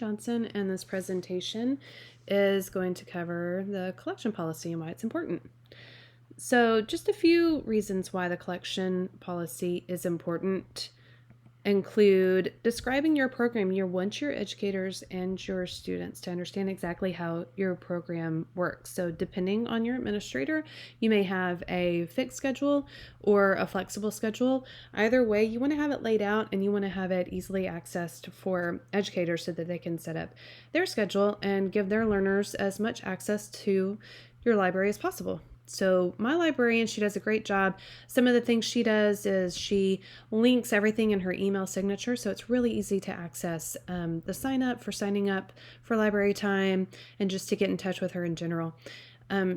Johnson, and this presentation is going to cover the collection policy and why it's important. So just a few reasons why the collection policy is important include describing your program. You want your educators and your students to understand exactly how your program works. So depending on your administrator, you may have a fixed schedule or a flexible schedule. Either way, you want to have it laid out and you want to have it easily accessed for educators so that they can set up their schedule and give their learners as much access to your library as possible. So my librarian, she does a great job. Some of the things she does is she links everything in her email signature, so it's really easy to access the sign up for signing up for library time and just to get in touch with her in general.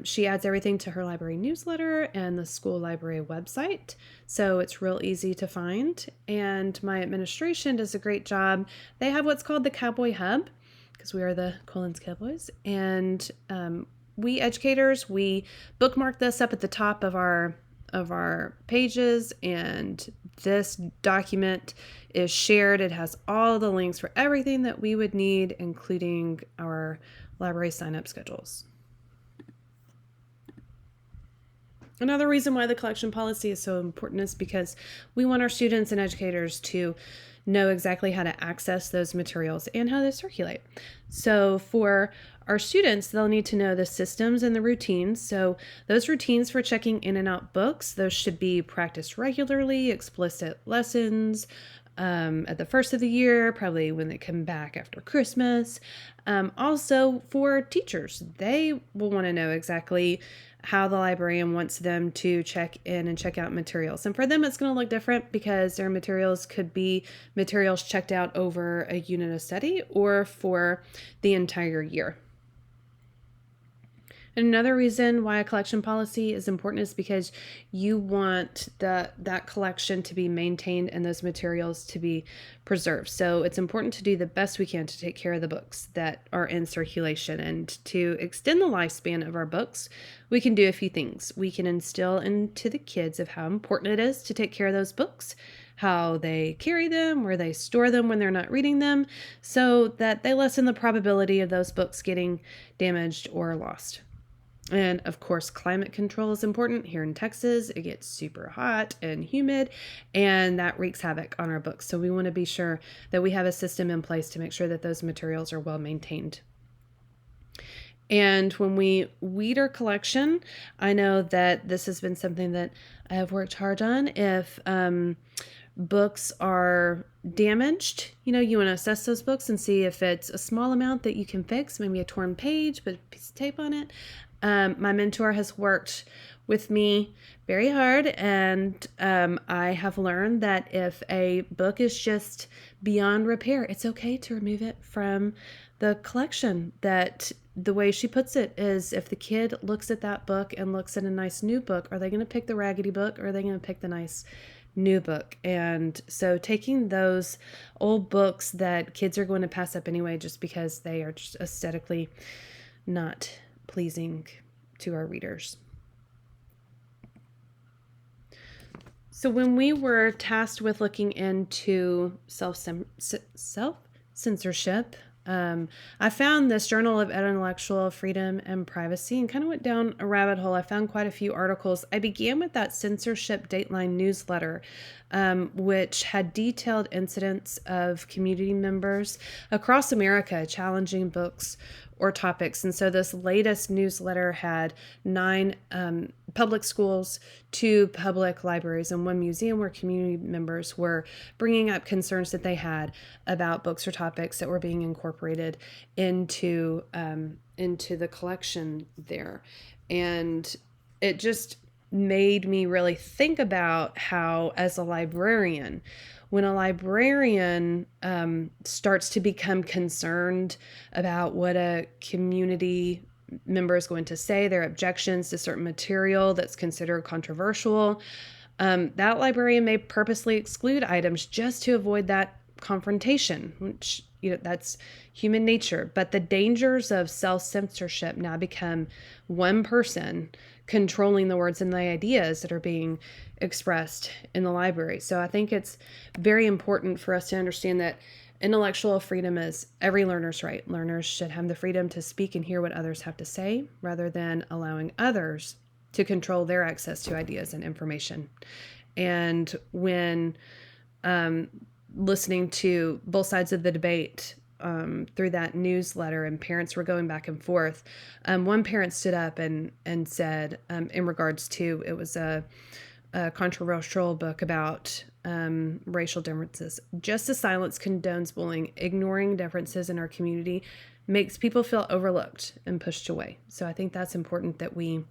She adds everything to her library newsletter and the school library website, so it's real easy to find. And my administration does a great job. They have what's called the Cowboy Hub, because we are the Collins Cowboys, and we educators, we bookmark this up at the top of our pages, and this document is shared. It has all the links for everything that we would need, including our library sign-up schedules. Another reason why the collection policy is so important is because we want our students and educators to know exactly how to access those materials and how they circulate. So for our students, they'll need to know the systems and the routines. So those routines for checking in and out books, those should be practiced regularly, explicit lessons at the first of the year, probably when they come back after Christmas. Also for teachers, they will want to know exactly how the librarian wants them to check in and check out materials. And for them, it's going to look different because their materials could be materials checked out over a unit of study or for the entire year. And another reason why a collection policy is important is because you want that collection to be maintained and those materials to be preserved. So it's important to do the best we can to take care of the books that are in circulation. And to extend the lifespan of our books, we can do a few things. We can instill into the kids of how important it is to take care of those books, how they carry them, where they store them when they're not reading them, so that they lessen the probability of those books getting damaged or lost. And of course, climate control is important. Here in Texas, it gets super hot and humid, and that wreaks havoc on our books. So we want to be sure that we have a system in place to make sure that those materials are well maintained. And when we weed our collection, I know that this has been something that I have worked hard on. If books are damaged, you want to assess those books and see if it's a small amount that you can fix, maybe a torn page, but a piece of tape on it. My mentor has worked with me very hard, and I have learned that if a book is just beyond repair, it's okay to remove it from the collection. That the way she puts it is, if the kid looks at that book and looks at a nice new book, are they going to pick the raggedy book or are they going to pick the nice new book? And so taking those old books that kids are going to pass up anyway just because they are just aesthetically not pleasing to our readers. So when we were tasked with looking into self-censorship, I found this Journal of Intellectual Freedom and Privacy and kind of went down a rabbit hole. I found quite a few articles. I began with that Censorship Dateline newsletter, which had detailed incidents of community members across America challenging books or topics. And so this latest newsletter had 9 public schools, 2 public libraries, and 1 museum where community members were bringing up concerns that they had about books or topics that were being incorporated into the collection there. And it just made me really think about how, as a librarian, when a librarian starts to become concerned about what a community member is going to say, their objections to certain material that's considered controversial, that librarian may purposely exclude items just to avoid that confrontation, which, that's human nature. But the dangers of self-censorship now become one person controlling the words and the ideas that are being expressed in the library. So I think it's very important for us to understand that Intellectual freedom is every learner's right. Learners should have the freedom to speak and hear what others have to say rather than allowing others to control their access to ideas and information. And when listening to both sides of the debate through that newsletter, and parents were going back and forth, one parent stood up and said, in regards to, it was a controversial book about racial differences. Just as silence condones bullying, ignoring differences in our community makes people feel overlooked and pushed away. So I think that's important that we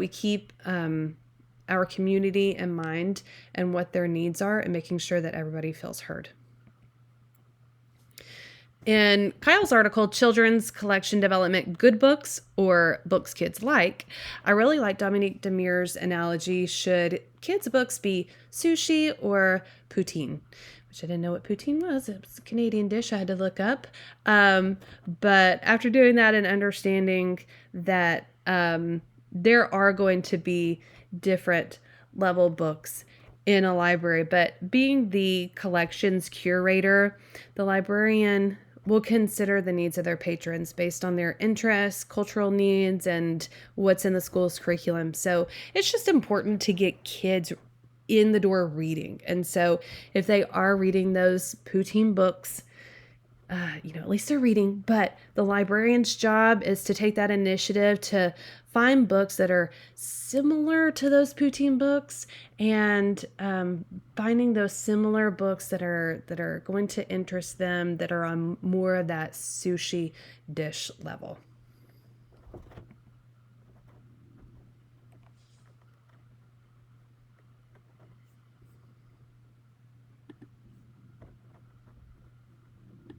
keep our community in mind and what their needs are, and making sure that everybody feels heard. In Kyle's article, Children's Collection Development, Good Books or Books Kids Like, I really like Dominique Demir's analogy, should kids' books be sushi or poutine? Which I didn't know what poutine was. It was a Canadian dish I had to look up. But after doing that and understanding that there are going to be different level books in a library, but being the collections curator, the librarian will consider the needs of their patrons based on their interests, cultural needs, and what's in the school's curriculum. So it's just important to get kids in the door reading. And so if they are reading those poutine books, at least they're reading. But the librarian's job is to take that initiative to find books that are similar to those poutine books, and finding those similar books that are going to interest them, that are on more of that sushi dish level.